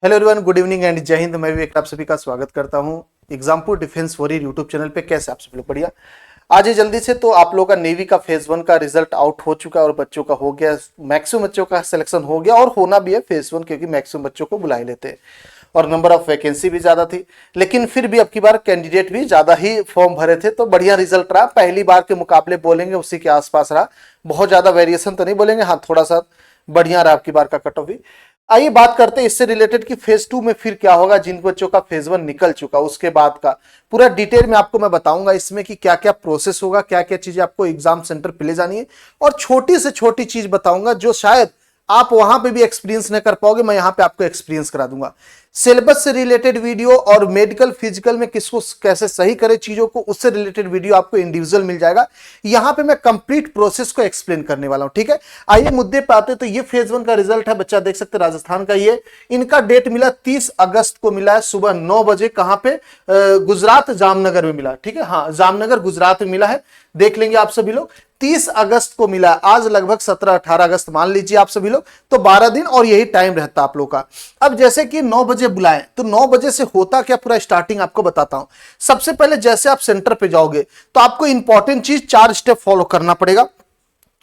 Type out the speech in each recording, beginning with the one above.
Hello everyone, good evening and जय हिंद। मैं विवेक आप सभी का स्वागत करता हूं Exampur defence warrior YouTube channel पे। कैसे आप सब लोग? बढ़िया। आज ये जल्दी से तो आप लोगों का नेवी का फेज 1 का रिजल्ट आउट हो चुका है और बच्चों का हो गया, मैक्सिमम बच्चों का सिलेक्शन हो गया और होना भी है फेज 1, क्योंकि मैक्सिमम बच्चों को बुला ही लेते हैं और नंबर ऑफ वैकेंसी भी ज्यादा थी। लेकिन फिर भी अब की बार कैंडिडेट भी ज्यादा ही फॉर्म भरे थे, तो बढ़िया रिजल्ट रहा। पहली बार के मुकाबले बोलेंगे उसी के आसपास रहा, बहुत ज्यादा वेरिएशन तो नहीं बोलेंगे, हाँ थोड़ा सा बढ़िया रहा आपकी बार का कट ऑफ भी। आइए बात करते हैं इससे रिलेटेड कि फेज 2 में फिर क्या होगा। जिन बच्चों का फेज 1 निकल चुका उसके बाद का पूरा डिटेल में आपको मैं बताऊंगा इसमें कि क्या क्या प्रोसेस होगा, क्या क्या चीजें आपको एग्जाम सेंटर पे ले जानी है, और छोटी से छोटी चीज बताऊंगा जो शायद आप वहां पे भी एक्सपीरियंस नहीं कर पाओगे, मैं यहां पे आपको एक्सपीरियंस करा दूंगा। सिलेबस से रिलेटेड वीडियो और मेडिकल फिजिकल में किसको कैसे सही करे चीजों को, उससे रिलेटेड वीडियो आपको इंडिविजुअल मिल जाएगा। यहां पे मैं कंप्लीट प्रोसेस को एक्सप्लेन करने वाला हूं, ठीक है। आइए मुद्दे पे आते। तो ये फेज 1 का रिजल्ट है, बच्चा देख सकते हैं राजस्थान का। ये इनका डेट मिला 30 अगस्त को मिला है, सुबह 9 बजे। कहां पे? गुजरात, जामनगर में मिला, ठीक है। हाँ, जामनगर गुजरात में मिला है, देख लेंगे आप सभी लोग। 30 अगस्त को मिला, आज लगभग 17-18 अगस्त मान लीजिए आप सभी लोग, तो 12 दिन और यही टाइम रहता आप लोग का। अब जैसे कि 9 बजे बुलाएं, तो 9 बजे से होता क्या पूरा स्टार्टिंग आपको बताता हूं। सबसे पहले जैसे आप सेंटर पे जाओगे तो आपको इंपॉर्टेंट चीज 4 स्टेप फॉलो करना पड़ेगा,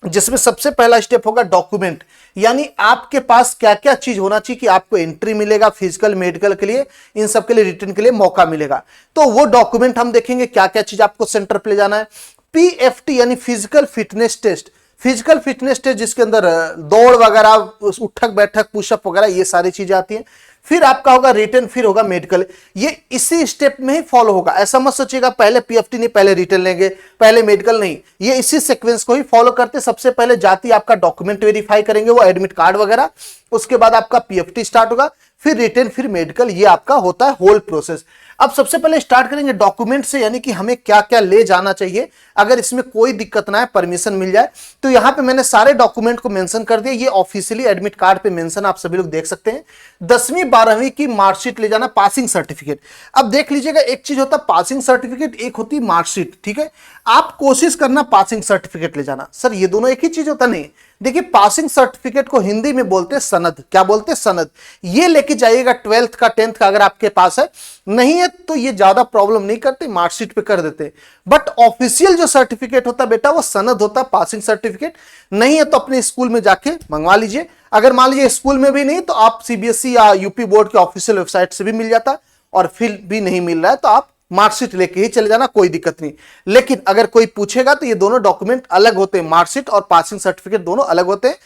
जिसमें सबसे पहला स्टेप होगा डॉक्यूमेंट। यानी आपके पास क्या क्या चीज होना चाहिए कि आपको एंट्री मिलेगा फिजिकल मेडिकल के लिए, इन सब के लिए रिटर्न के लिए मौका मिलेगा। तो वो डॉक्यूमेंट हम देखेंगे क्या क्या चीज आपको सेंटर पे ले जाना है। पीएफटी यानी physical fitness test, physical fitness test जिसके अंदर दौड़ वगैरह, उठक बैठक पुशअप वगैरह ये सारी चीजें आती हैं। फिर आपका होगा रिटर्न, फिर होगा मेडिकल। ये इसी स्टेप में ही फॉलो होगा। ऐसा मत सोचिएगा पहले पीएफटी नहीं पहले रिटर्न लेंगे पहले मेडिकल, नहीं, ये इसी सीक्वेंस को ही फॉलो करते। सबसे पहले जाती आपका डॉक्यूमेंट वेरीफाई करेंगे, वो एडमिट कार्ड वगैरह, उसके बाद आपका पीएफटी स्टार्ट होगा, फिर रिटर्न, फिर मेडिकल। ये आपका होता है होल प्रोसेस। अब सबसे पहले स्टार्ट करेंगे डॉक्यूमेंट से, यानी कि हमें क्या क्या ले जाना चाहिए अगर इसमें कोई दिक्कत ना है, परमिशन मिल जाए। तो यहां पे मैंने सारे डॉक्यूमेंट को मेंशन कर दिया। ये ऑफिशियली एडमिट कार्ड पे मेंशन आप सभी लोग देख सकते हैं। 10वीं 12वीं की मार्कशीट ले जाना, पासिंग सर्टिफिकेट। अब देख लीजिएगा, एक चीज होता है पासिंग सर्टिफिकेट, एक होती है मार्कशीट, ठीक है। आप कोशिश करना पासिंग सर्टिफिकेट ले जाना। सर ये दोनों एक ही चीज होता? नहीं, देखिए पासिंग सर्टिफिकेट को हिंदी में बोलते हैं सनद। क्या बोलते हैं? सनद। ये लेके जाइएगा 12th का 10th का अगर आपके पास है, नहीं है तो ये ज्यादा प्रॉब्लम नहीं करते, मार्कशीट पे कर देते। बट ऑफिशियल जो सर्टिफिकेट होता है बेटा वो सनद होता है, पासिंग सर्टिफिकेट। नहीं है तो अपने स्कूल में जाके मंगवा लीजिए। अगर मान लीजिए स्कूल में भी नहीं तो आप सीबीएसई या यूपी बोर्ड के ऑफिशियल वेबसाइट से भी मिल जाता, और फिर भी नहीं मिल रहा है तो आप मार्कशीट लेके ही चले जाना, कोई दिक्कत नहीं। लेकिन अगर कोई पूछेगा तो ये दोनों डॉक्यूमेंट अलग होते हैं, मार्कशीट और पासिंग सर्टिफिकेट दोनों अलग होते हैं।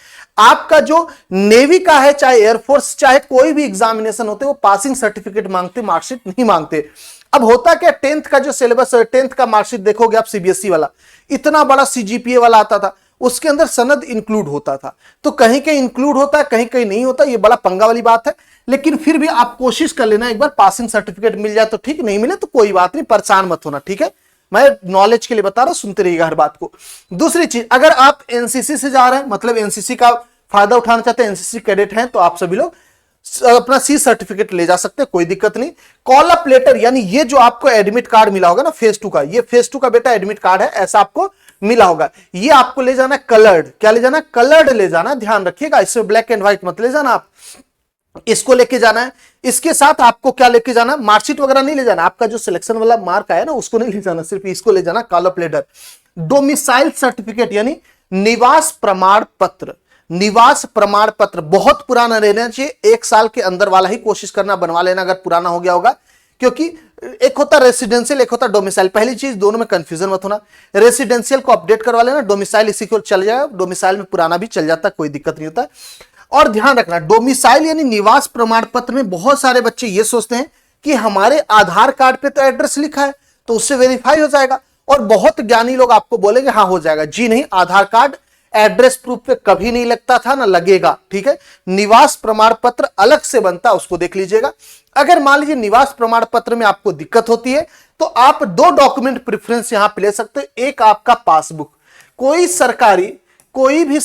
आपका जो नेवी का है, चाहे एयरफोर्स, चाहे कोई भी एग्जामिनेशन होते हैं, वो पासिंग सर्टिफिकेट मांगते, मार्कशीट नहीं मांगते। अब होता क्या, 10th का जो सिलेबस है, 10th का मार्कशीट देखोगे आप सीबीएसई वाला, इतना बड़ा सीजीपीए वाला आता था, उसके अंदर सनद इंक्लूड होता था। तो कहीं कहीं इंक्लूड होता है, कहीं कहीं नहीं होता, ये बड़ा पंगा वाली बात है। लेकिन फिर भी आप कोशिश कर लेना, एक बार पासिंग सर्टिफिकेट मिल जाए तो ठीक, नहीं मिले तो कोई बात नहीं, परेशान मत होना, ठीक है। मैं नॉलेज के लिए बता रहा हूं, सुनते रहिएगा हर बात को। दूसरी चीज, अगर आप एनसीसी से जा रहे हैं, मतलब एनसीसी का फायदा उठाना चाहते हैं, एनसीसी कैडेट हैं, तो आप सभी लोग अपना सी सर्टिफिकेट ले जा सकते हैं, कोई दिक्कत नहीं। कॉल अप लेटर, यानी ये जो आपको एडमिट कार्ड मिला होगा ना फेज 2 का, ये फेज 2 का बेटा एडमिट कार्ड है, ऐसा आपको मिला होगा। ये आपको ले जाना कलर्ड। क्या ले जाना? कलर्ड ले जाना, ध्यान रखिएगा, इसमें ब्लैक एंड व्हाइट मत ले जाना आप, इसको लेके जाना है। इसके साथ आपको क्या लेके जाना? मार्कशीट वगैरह नहीं ले जाना, आपका जो सिलेक्शन वाला मार्क आया ना उसको नहीं ले जाना, सिर्फ इसको ले जाना, call up later. Domicile certificate यानी निवास प्रमाण पत्र। निवास प्रमाण पत्र बहुत पुराना रहना चाहिए, 1 साल के अंदर वाला ही कोशिश करना बनवा लेना अगर पुराना हो गया होगा, क्योंकि एक होता रेसिडेंशियल, एक होता डोमिसाइल। पहली चीज, दोनों में कंफ्यूजन मत होना। रेसिडेंशियल को अपडेट करवा लेना, डोमिसाइल इसी को चल जाएगा, डोमिसाइल में पुराना भी चल जाता, कोई दिक्कत नहीं होता। और ध्यान रखना, डोमिसाइल यानी निवास प्रमाण पत्र में बहुत सारे बच्चे ये सोचते हैं कि हमारे आधार कार्ड पे तो एड्रेस लिखा है तो उससे वेरीफाई हो जाएगा, और बहुत ज्ञानी लोग आपको बोलेंगे हाँ हो जाएगा। जी नहीं, आधार कार्ड एड्रेस प्रूफ पे कभी नहीं लगता था ना लगेगा, ठीक है। निवास प्रमाण पत्र अलग से बनता, उसको देख लीजिएगा। अगर मान लीजिए निवास प्रमाण पत्र में आपको दिक्कत होती है तो आप 2 डॉक्यूमेंट प्रेफरेंस यहां पे ले सकते हैं। एक आपका पासबुक, कोई भी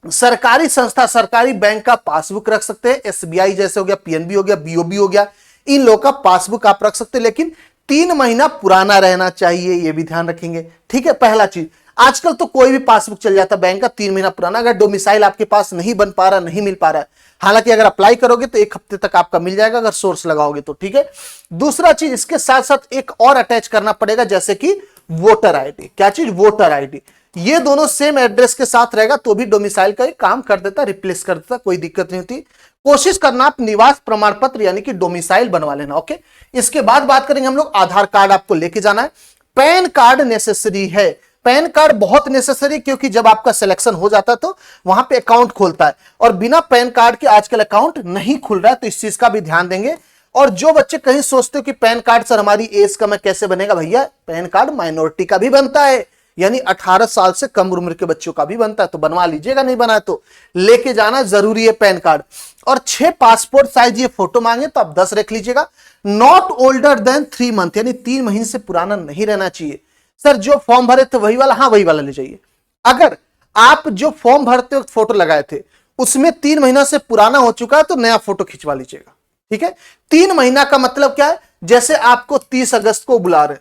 सरकारी संस्था, सरकारी बैंक का पासबुक रख सकते हैं, एसबीआई जैसे हो गया, पीएनबी हो गया, बीओबी हो गया, इन लोगों का पासबुक आप रख सकते हैं, लेकिन 3 महीना पुराना रहना चाहिए, ये भी ध्यान रखेंगे, ठीक है। पहला चीज। आजकल तो कोई भी पासबुक चल जाता है बैंक का 3 महीना पुराना, अगर डोमिसाइल आपके पास नहीं बन पा रहा, नहीं मिल पा रहा है, हालांकि अगर अप्लाई करोगे तो 1 हफ्ते तक आपका मिल जाएगा अगर सोर्स लगाओगे तो, ठीक है। दूसरा चीज इसके साथ साथ एक और अटैच करना पड़ेगा, जैसे कि वोटर आईडी। क्या चीज? Voter ID. ये दोनों सेम एड्रेस के साथ रहेगा तो भी डोमिसाइल का काम कर देता, रिप्लेस कर देता, कोई दिक्कत नहीं होती। कोशिश करना आप निवास प्रमाण पत्र यानी कि डोमिसाइल बनवा लेना, ओके। इसके बाद बात करेंगे हम लोग, आधार कार्ड आपको लेके जाना है, पैन कार्ड नेसेसरी है। पैन कार्ड बहुत नेसेसरी, क्योंकि जब आपका सिलेक्शन हो जाता है तो वहां पे अकाउंट खुलता है, और बिना पैन कार्ड के आजकल अकाउंट नहीं खुल रहा है, तो इस चीज का भी ध्यान देंगे। और जो बच्चे कहीं सोचते हो कि पैन कार्ड सर हमारी एज कम है कैसे बनेगा, भैया पैन कार्ड माइनॉरिटी का भी बनता है, यानी 18 साल से कम उम्र के बच्चों का भी बनता है, तो बनवा लीजिएगा, नहीं बनाए तो लेके जाना जरूरी है पैन कार्ड। और 6 पासपोर्ट साइज ये फोटो मांगे तो आप 10 रख लीजिएगा। नॉट ओल्डर देन 3 मंथ, यानी 3 महीने से पुराना नहीं रहना चाहिए। सर जो फॉर्म भरे थे वही वाला, हाँ वही वाला ले जाइए। अगर आप जो फॉर्म भरते वक्त फोटो लगाए थे उसमें 3 महीना से पुराना हो चुका है तो नया फोटो खिंचवा लीजिएगा, ठीक है। 3 महीना का मतलब क्या है? जैसे आपको 30 अगस्त को बुला रहे,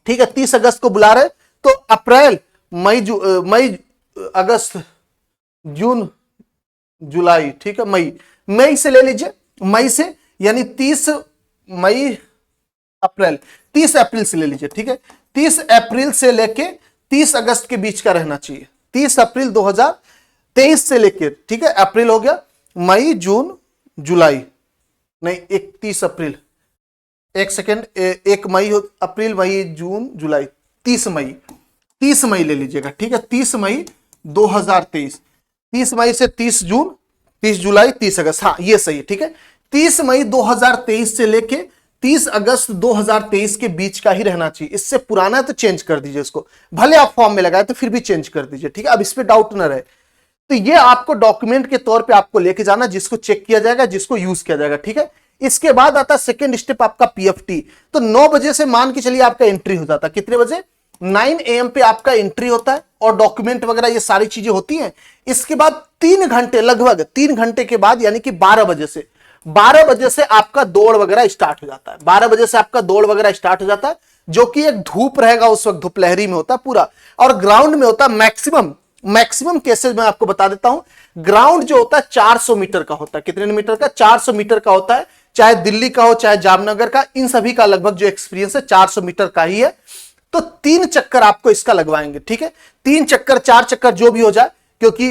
ठीक है, 30 अगस्त को बुला रहे तो अप्रैल, मई, अगस्त, जून, जुलाई, ठीक है, मई से ले लीजिए, मई से, यानी 30 मई, अप्रैल, 30 अप्रैल से ले लीजिए, ठीक है। 30 अप्रैल से लेके 30 अगस्त के बीच का रहना चाहिए। 30 अप्रैल 2023 से लेके, ठीक है, अप्रैल हो गया, मई, जून, जुलाई, नहीं 31 अप्रैल, एक सेकेंड, 1 मई, अप्रैल, मई, जून, जुलाई, 30 मई, 30 मई ले लीजिएगा, ठीक है। 30 मई 2023, 30 मई से 30 जून, 30 जुलाई, 30 अगस्त, हाँ ये सही है, ठीक है। 30 मई 2023 से लेके 30 अगस्त 2023 के बीच का ही रहना चाहिए। इससे पुराना है तो चेंज कर दीजिए इसको, भले आप फॉर्म में लगाए तो फिर भी चेंज कर दीजिए, ठीक है। अब इस पे डाउट ना रहे, तो ये आपको डॉक्यूमेंट के तौर पे आपको लेके जाना, जिसको चेक किया जाएगा, जिसको यूज किया जाएगा, ठीक है। इसके बाद आता है सेकेंड स्टेप आपका पीएफटी। तो 9 बजे से मान के चलिए आपका एंट्री हो जाता है, कितने बजे? 9 AM पे आपका एंट्री होता है और डॉक्यूमेंट वगैरह ये सारी चीजें होती हैं। इसके बाद 3 घंटे, लगभग 3 घंटे के बाद, यानी कि 12 बजे से आपका दौड़ वगैरह स्टार्ट हो जाता है। 12 बजे से आपका दौड़ वगैरह स्टार्ट हो जाता है, जो कि एक धूप रहेगा उस वक्त, धूपलहरी में होता है पूरा, और ग्राउंड में होता है मैक्सिमम केसेस में आपको बता देता हूं, ग्राउंड जो होता है 400 मीटर का होता है। कितने मीटर का? 400 मीटर का होता है, चाहे दिल्ली का हो चाहे जामनगर का, इन सभी का लगभग जो एक्सपीरियंस है 400 मीटर का ही है। तो 3 चक्कर आपको इसका लगवाएंगे, ठीक है। 3 चक्कर 4 चक्कर जो भी हो जाए, क्योंकि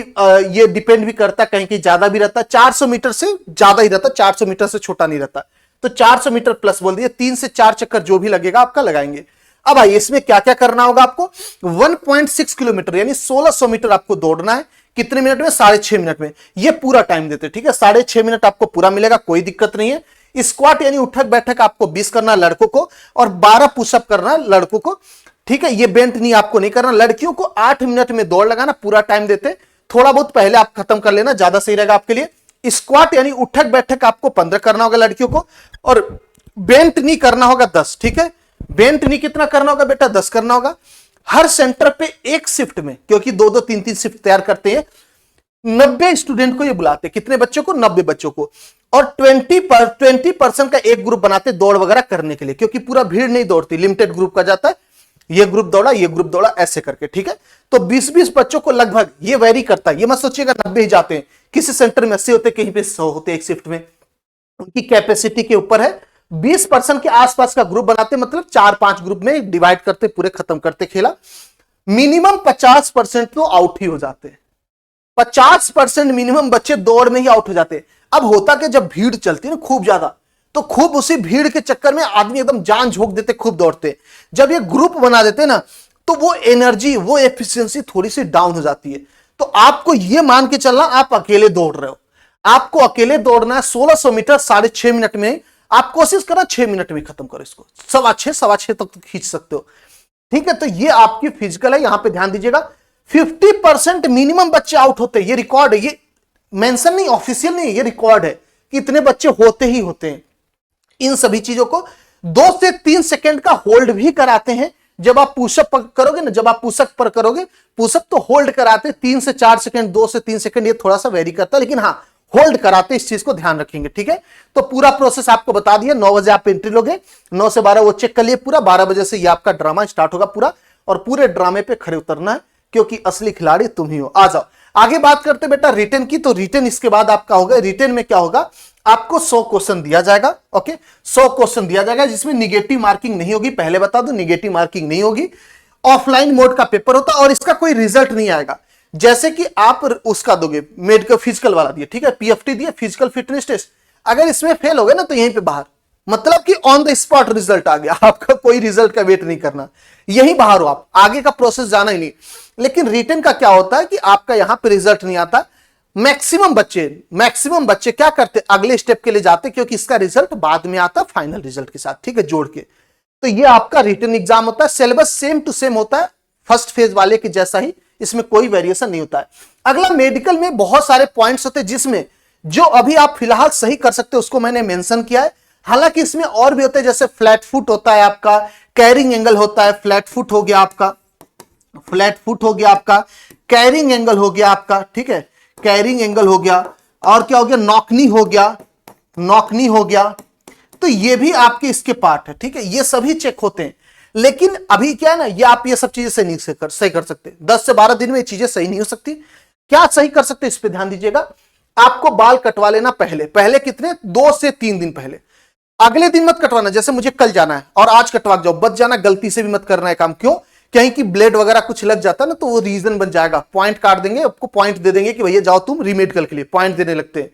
ये डिपेंड भी करता है, कहीं कहीं ज्यादा भी रहता है, 400 मीटर से ज्यादा ही रहता है, 400 मीटर से छोटा नहीं रहता, तो 400 मीटर प्लस बोल दिए। 3 से 4 चक्कर जो भी लगेगा आपका लगाएंगे। अब आइए इसमें क्या क्या करना होगा आपको। 1.6 किलोमीटर यानी 1600 मीटर आपको दौड़ना है। कितने मिनट में? 6.5 मिनट में। ये पूरा टाइम देते, ठीक है। 6.5 मिनट आपको पूरा मिलेगा, कोई दिक्कत नहीं है। स्क्वाट यानी उठक बैठक आपको 20 करना लड़कों को, और 12 पुशअप करना लड़कों को, ठीक है। ये बेंट नहीं आपको नहीं करना। लड़कियों को 8 मिनट में दौड़ लगाना, पूरा टाइम देते, थोड़ा बहुत पहले आप खत्म कर लेना, ज्यादा सही रहेगा आपके लिए। स्क्वाट यानी उठक बैठक आपको 15 करना होगा लड़कियों को, और बेंट नहीं करना होगा 10, ठीक है। बेंट नहीं कितना करना होगा बेटा? 10 करना होगा। हर सेंटर पे एक शिफ्ट में, क्योंकि 2-2 3-3 शिफ्ट तैयार करते हैं, 90 स्टूडेंट को ये बुलाते हैं। कितने बच्चों को? 90 बच्चों को। और 20% का एक ग्रुप बनाते दौड़ वगैरह करने के लिए, क्योंकि पूरा भीड़ नहीं दौड़ती, लिमिटेड ग्रुप का जाता है, ये ग्रुप दौड़ा, ये ग्रुप दौड़ा, ऐसे करके, ठीक है। तो 20-20 बच्चों को लगभग, ये वेरी करता है, ये मत सोचिएगा 90 ही जाते हैं, किसी सेंटर में 80 होते, कहीं पे 100 होते एक शिफ्ट में, उनकी कैपेसिटी के ऊपर है। 20% के आसपास का ग्रुप बनाते, मतलब 4-5 ग्रुप में डिवाइड करते, पूरे खत्म करते खेला। मिनिमम 50% तो आउट ही हो जाते हैं। 50% मिनिमम बच्चे दौड़ में ही आउट हो जाते हैं। अब होता कि जब भीड़ चलती है ना खूब ज्यादा, तो खूब उसी भीड़ के चक्कर में आदमी एकदम जान झोंक देते, खूब दौड़ते। जब ये ग्रुप बना देते ना, तो वो एनर्जी, वो एफिशिएंसी थोड़ी सी डाउन हो जाती है। तो आपको ये मान के चलना, आप अकेले दौड़ रहे हो, आपको अकेले दौड़ना है 1600 मीटर 6.5 मिनट में। आप कोशिश करना 6 मिनट में खत्म करो इसको, 6:15 तक तो खींच सकते हो, ठीक है। तो ये आपकी फिजिकल है, यहां पे ध्यान दीजिएगा। 50% मिनिमम बच्चे आउट होते हैं, ये रिकॉर्ड है, ये मेंशन नहीं, ऑफिशियल नहीं, ये रिकॉर्ड है कि इतने बच्चे होते ही होते हैं। इन सभी चीजों को 2 से 3 सेकंड का होल्ड भी कराते हैं। जब आप पुशअप करोगे ना, जब आप पुशअप पर करोगे, पुशअप तो होल्ड कराते 3 से 4 सेकंड, 2 से 3 सेकंड, ये थोड़ा सा वेरी करता है, लेकिन हाँ होल्ड कराते, इस चीज को ध्यान रखेंगे, ठीक है। तो पूरा प्रोसेस आपको बता दिया। 9 बजे आप एंट्री लोगे, 9 से 12 वो चेक कर लिए पूरा, 12 बजे से ये आपका ड्रामा स्टार्ट होगा पूरा। और पूरे ड्रामे पे खड़े उतरना है, क्योंकि असली खिलाड़ी तुम ही हो। आ जाओ आगे बात करते बेटा रिटन की। तो रिटन इसके बाद आपका होगा, रिटन में क्या होगा, आपको 100 क्वेश्चन दिया जाएगा। ओके, 100 क्वेश्चन दिया जाएगा जिसमें निगेटिव मार्किंग नहीं होगी, पहले बता दो निगेटिव मार्किंग नहीं होगी। ऑफलाइन मोड का पेपर होता है और इसका कोई रिजल्ट नहीं आएगा। जैसे कि आप उसका दोगे मेडिकल फिजिकल वाला दिए, ठीक है, पीएफटी दिए, फिजिकल फिटनेस टेस्ट, अगर इसमें फेल हो गए ना तो यहीं पे बाहर, मतलब कि ऑन द स्पॉट रिजल्ट आ गया, आपका कोई रिजल्ट का वेट नहीं करना, यही बाहर हो आप, आगे का प्रोसेस जाना ही नहीं। लेकिन रिटन का क्या होता है कि आपका यहां पे रिजल्ट नहीं आता। मैक्सिमम बच्चे क्या करते, अगले स्टेप के लिए जाते, क्योंकि इसका रिजल्ट बाद में आता फाइनल रिजल्ट के साथ, ठीक है, जोड़ के। तो ये आपका रिटन एग्जाम होता है, सिलेबस सेम टू सेम होता है, फर्स्ट फेज वाले के जैसा ही, इसमें कोई वेरिएशन नहीं होता है। अगला मेडिकल में बहुत सारे पॉइंट्स होते हैं, जिसमें जो अभी आप फिलहाल सही कर सकते हो उसको मैंने मेंशन किया है। हालांकि इसमें और भी होते हैं, जैसे फ्लैट फुट होता है आपका, कैरिंग एंगल होता है, फ्लैट फुट हो गया आपका, कैरिंग एंगल हो गया आपका, ठीक है, कैरिंग एंगल हो गया, और क्या हो गया, नॉकनी हो गया। तो ये भी आपके इसके पार्ट है, ठीक है, ये सभी चेक होते हैं। लेकिन अभी क्या है ना, ये आप ये सब चीजें सही कर सकते, 10 से 12 दिन में ये चीजें सही नहीं हो सकती। क्या सही कर सकते इस पे ध्यान दीजिएगा। आपको बाल कटवा लेना पहले कितने, 2 से 3 दिन पहले, अगले दिन मत कटवाना। जैसे मुझे कल जाना है और आज कटवा जाओ, बच जाना, गलती से भी मत करना है काम। क्यों, कहीं की ब्लेड वगैरह कुछ लग जाता है ना, तो वो रीजन बन जाएगा, पॉइंट काट देंगे, आपको पॉइंट दे देंगे कि भैया जाओ तुम रीमेडिकल के लिए, पॉइंट देने लगते हैं।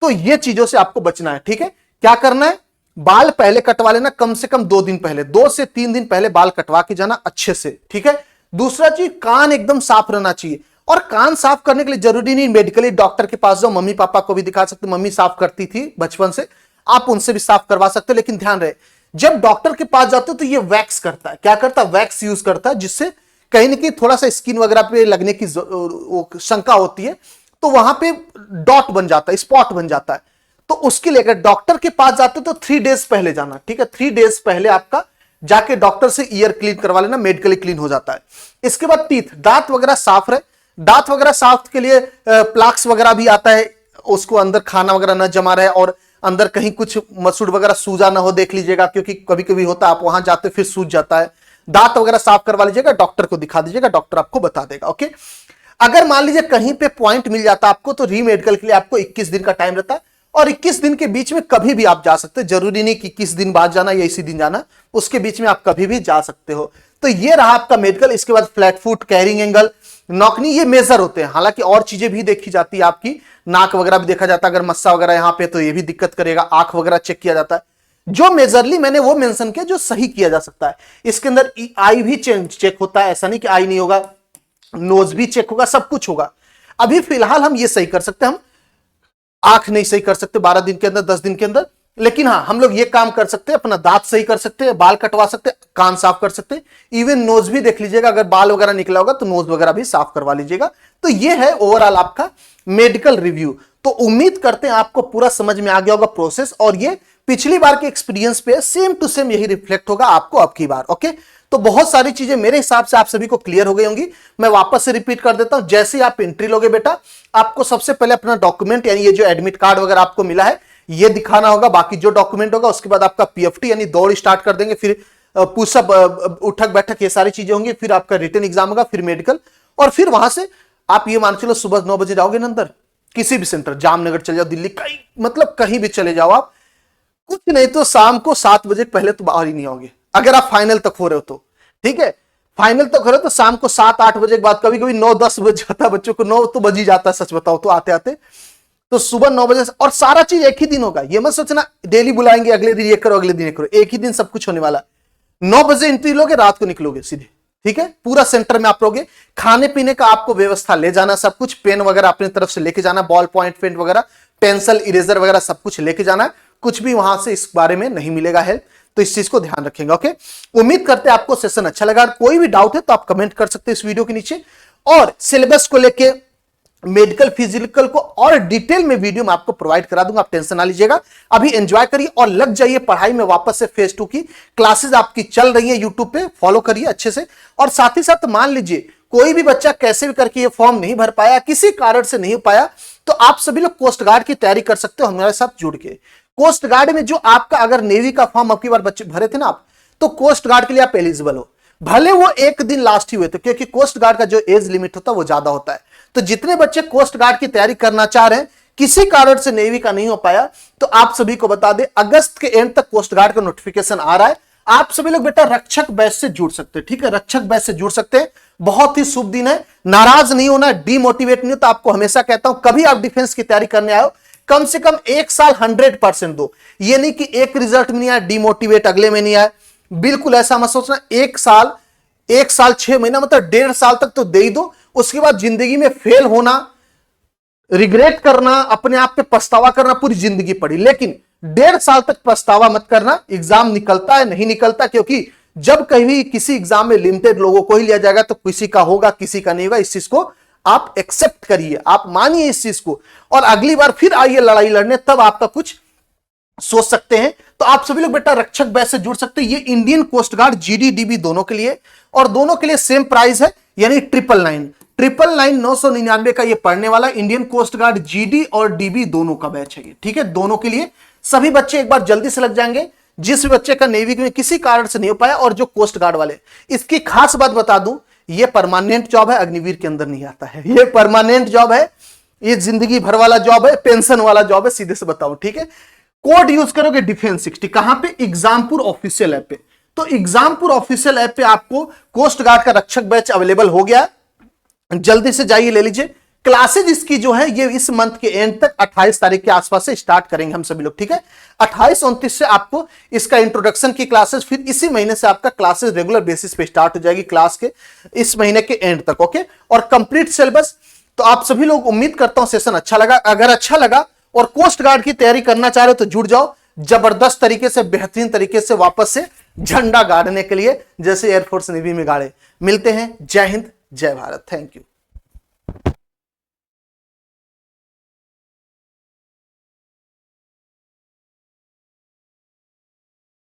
तो ये चीजों से आपको बचना है, ठीक है। क्या करना है, बाल पहले कटवा लेना, कम से कम 2 दिन पहले, 2 से 3 दिन पहले बाल कटवा के जाना अच्छे से, ठीक है। दूसरा चीज, कान एकदम साफ रहना चाहिए। और कान साफ करने के लिए जरूरी नहीं मेडिकली डॉक्टर के पास जाओ, मम्मी पापा को भी दिखा सकते, मम्मी साफ करती थी बचपन से, आप उनसे भी साफ करवा सकते हो। लेकिन ध्यान रहे, जब डॉक्टर के पास जाते हो तो ये वैक्स करता है, क्या करता है, वैक्स यूज करता है, जिससे कहीं ना कहीं थोड़ा सा स्किन वगैरह पे लगने की शंका होती है, तो वहां पे डॉट बन जाता है, स्पॉट बन जाता है। तो उसके लिए अगर डॉक्टर के पास जाते हो तो 3 डेज पहले जाना, ठीक है, 3 डेज पहले आपका जाके डॉक्टर से ईयर क्लीन करवा लेना, मेडिकली क्लीन हो जाता है। इसके बाद टीथ, दांत वगैरह साफ रहे। दांत वगैरह साफ के लिए प्लाक्स वगैरह भी आता है, उसको अंदर खाना वगैरह ना जमा रहे और अंदर कहीं कुछ मसूड़ वगैरह सूजा ना हो, देख लीजिएगा, क्योंकि कभी कभी होता है आप वहां जाते फिर सूज जाता है। दांत वगैरह साफ करवा लीजिएगा, डॉक्टर को दिखा दीजिएगा, डॉक्टर आपको बता देगा। ओके, अगर मान लीजिए कहीं पे पॉइंट मिल जाता आपको, तो रीमेडिकल के लिए आपको 21 दिन का टाइम रहता है, और 21 दिन के बीच में कभी भी आप जा सकते हैं, जरूरी नहीं कि 21 दिन बाद जाना या इसी दिन जाना, उसके बीच में आप कभी भी जा सकते हो। तो ये रहा आपका मेडिकल। इसके बाद flat foot, carrying angle, knock knee, ये मेजर होते हैं। हालांकि और चीजें भी देखी जाती है, आपकी नाक वगैरह भी देखा जाता है, अगर मस्सा वगैरह यहां पे तो ये भी दिक्कत करेगा, आंख वगैरह चेक किया जाता है। जो मेजरली मैंने वो मेंशन किया जो सही किया जा सकता है। इसके अंदर आई भी चेक होता है, ऐसा नहीं कि आई नहीं होगा, नोज भी चेक होगा, सब कुछ होगा। अभी फिलहाल हम ये सही कर सकते हैं, हम आंख नहीं सही कर सकते 12 दिन के अंदर, 10 दिन के अंदर, लेकिन हाँ हम लोग ये काम कर सकते हैं, अपना दांत सही कर सकते हैं, बाल कटवा सकते हैं, कान साफ कर सकते हैं, इवन नोज भी देख लीजिएगा, अगर बाल वगैरह निकला होगा तो नोज वगैरह भी साफ करवा लीजिएगा। तो ये है ओवरऑल आपका मेडिकल रिव्यू। तो उम्मीद करते हैं आपको पूरा समझ में आ गया होगा प्रोसेस, और ये पिछली बार के एक्सपीरियंस पे सेम टू सेम यही रिफ्लेक्ट होगा आपको अब की बार। ओके, तो बहुत सारी चीजें मेरे हिसाब से आप सभी को क्लियर हो गई होंगी। मैं वापस से रिपीट कर देता हूं, जैसे आप एंट्री लोगे बेटा, आपको सबसे पहले अपना डॉक्यूमेंट यानी ये जो एडमिट कार्ड वगैरह आपको मिला है ये दिखाना होगा, बाकी जो डॉक्यूमेंट होगा उसके बाद आपका पीएफटी यानी दौड़ स्टार्ट कर देंगे, फिर पुशअप, उठक बैठक, ये सारी चीजें होंगी, फिर आपका रिटन एग्जाम होगा, फिर मेडिकल, और फिर वहां से आप ये मान चलो सुबह 9 बजे जाओगे ना अंदर, किसी भी सेंटर, जामनगर चले जाओ, दिल्ली, कहीं मतलब कहीं भी चले जाओ आप, कुछ नहीं तो शाम को 7 बजे पहले तो बाहर ही नहीं आओगे, अगर आप फाइनल तक हो रहे हो तो, ठीक है। फाइनल तक हो रहे हो तो शाम को 7-8 बजे के बाद, कभी कभी 9-10 बज जाता है, बच्चों को 9 तो बज ही जाता है, सच बताओ तो आते आते। तो सुबह 9 बजे, और सारा चीज एक ही दिन होगा, ये मत सोचना डेली बुलाएंगे, अगले दिन ये करो, अगले दिन ये करो, एक ही दिन सब कुछ होने वाला। 9 बजे एंट्री लोगे, रात को निकलोगे सीधे, ठीक है। पूरा सेंटर में आप रहोगे, खाने पीने का आपको व्यवस्था ले जाना, सब कुछ, पेन वगैरह अपनी तरफ से लेके जाना, बॉल पॉइंट पेन वगैरह, पेंसिल, इरेजर वगैरह सब कुछ लेके जाना है, कुछ भी वहां से इस बारे में नहीं मिलेगा हेल्प, तो इस चीज को ध्यान रखेंगे। ओके, उम्मीद करते हैं आपको सेशन अच्छा लगा। कोई भी डाउट है तो आप कमेंट कर सकते हैं इस वीडियो के नीचे, और सिलेबस को लेके मेडिकल फिजिकल को और डिटेल में वीडियो में आपको प्रोवाइड करा दूंगा, आप टेंशन ना लीजिएगा। अभी एंजॉय करिए और लग जाइए पढ़ाई में वापस से। फेज 2 की क्लासेस आपकी चल रही है यूट्यूब पे, फॉलो करिए अच्छे से। और साथ ही साथ मान लीजिए कोई भी बच्चा कैसे भी करके ये फॉर्म नहीं भर पाया, किसी कारण से नहीं हो पाया, तो आप सभी लोग कोस्ट गार्ड की तैयारी कर सकते हो हमारे साथ जुड़ के। कोस्ट गार्ड में जो आपका, अगर नेवी का फॉर्म अब की बार बच्चे भरे थे ना आप, तो कोस्ट गार्ड के लिए आप एलिजिबल हो। भले वो एक दिन लास्ट ही हुए थे, क्योंकि कोस्ट गार्ड का जो एज लिमिट होता है वो ज्यादा होता है। तो जितने बच्चे कोस्ट गार्ड की तैयारी करना चाह रहे हैं, किसी कारण से नेवी का नहीं हो पाया, तो आप सभी को बता दें अगस्त के एंड तक कोस्ट गार्ड का नोटिफिकेशन आ रहा है। आप सभी लोग बेटा रक्षक बैच से जुड़ सकते हैं, ठीक है, रक्षक बैच से जुड़ सकते हैं। बहुत ही शुभ दिन है, नाराज नहीं होना, डीमोटिवेट नहीं हो। तो आपको हमेशा कहता हूं कभी आप डिफेंस की तैयारी करने आए हो, कम से कम एक साल 100% दो। ये नहीं कि एक रिजल्ट में नहीं आया डीमोटिवेट अगले में नहीं आया, बिल्कुल ऐसा मत सोचना। एक साल 6 महीना मतलब 1.5 साल तक तो दे ही दो। उसके बाद जिंदगी में फेल होना, रिग्रेट करना, अपने आप पे पछतावा करना पूरी जिंदगी पड़ी, लेकिन 1.5 साल तक पछतावा मत करना। एग्जाम निकलता है नहीं निकलता, क्योंकि जब कभी किसी एग्जाम में लिमिटेड लोगों को ही लिया जाएगा तो किसी का होगा किसी का नहीं होगा। इस चीज को आप एक्सेप्ट करिए, आप मानिए इस चीज को, और अगली बार फिर आइए लड़ाई लड़ने, तब आपका कुछ सोच सकते हैं। तो आप सभी लोग बेटा रक्षक बैच से जुड़ सकते हैं। ये Indian coast guard GD DB दोनों के लिए, और दोनों के लिए सेम प्राइस है, यानी 999 का ये पढ़ने वाला इंडियन कोस्ट गार्ड जीडी और डीबी दोनों का बैच है ये, ठीक है, दोनों के लिए। सभी बच्चे एक बार जल्दी से लग जाएंगे, जिस बच्चे का नेवी में किसी कारण से नहीं हो पाया, और जो कोस्ट गार्ड वाले। इसकी खास बात बता दूं, ये परमानेंट जॉब है, अग्निवीर के अंदर नहीं आता है। ये परमानेंट जॉब है, ये जिंदगी भर वाला जॉब है, पेंशन वाला जॉब है, सीधे से बताऊं, ठीक है। कोड यूज करोगे डिफेंस 60, कहां पे? एग्जामपुर ऑफिशियल ऐप पे। तो एग्जामपुर ऑफिशियल ऐप पे आपको कोस्ट गार्ड का रक्षक बैच अवेलेबल हो गया, जल्दी से जाइए ले लीजिए। क्लासेज इसकी जो है ये इस मंथ के एंड तक 28 तारीख के आसपास से स्टार्ट करेंगे हम सभी लोग, ठीक है। 28-29 से आपको इसका इंट्रोडक्शन की क्लासेस, फिर इसी महीने से आपका क्लासेस रेगुलर बेसिस पे स्टार्ट हो जाएगी क्लास के इस महीने के एंड तक, ओके। और कंप्लीट सिलेबस। तो आप सभी लोग, उम्मीद करता हूं सेशन अच्छा लगा। अगर अच्छा लगा और कोस्ट गार्ड की तैयारी करना चाह रहे हो तो जुड़ जाओ, जबरदस्त तरीके से, बेहतरीन तरीके से वापस से झंडा गाड़ने के लिए, जैसे एयरफोर्स नेवी में गाड़े। मिलते हैं, जय हिंद जय भारत, थैंक यू।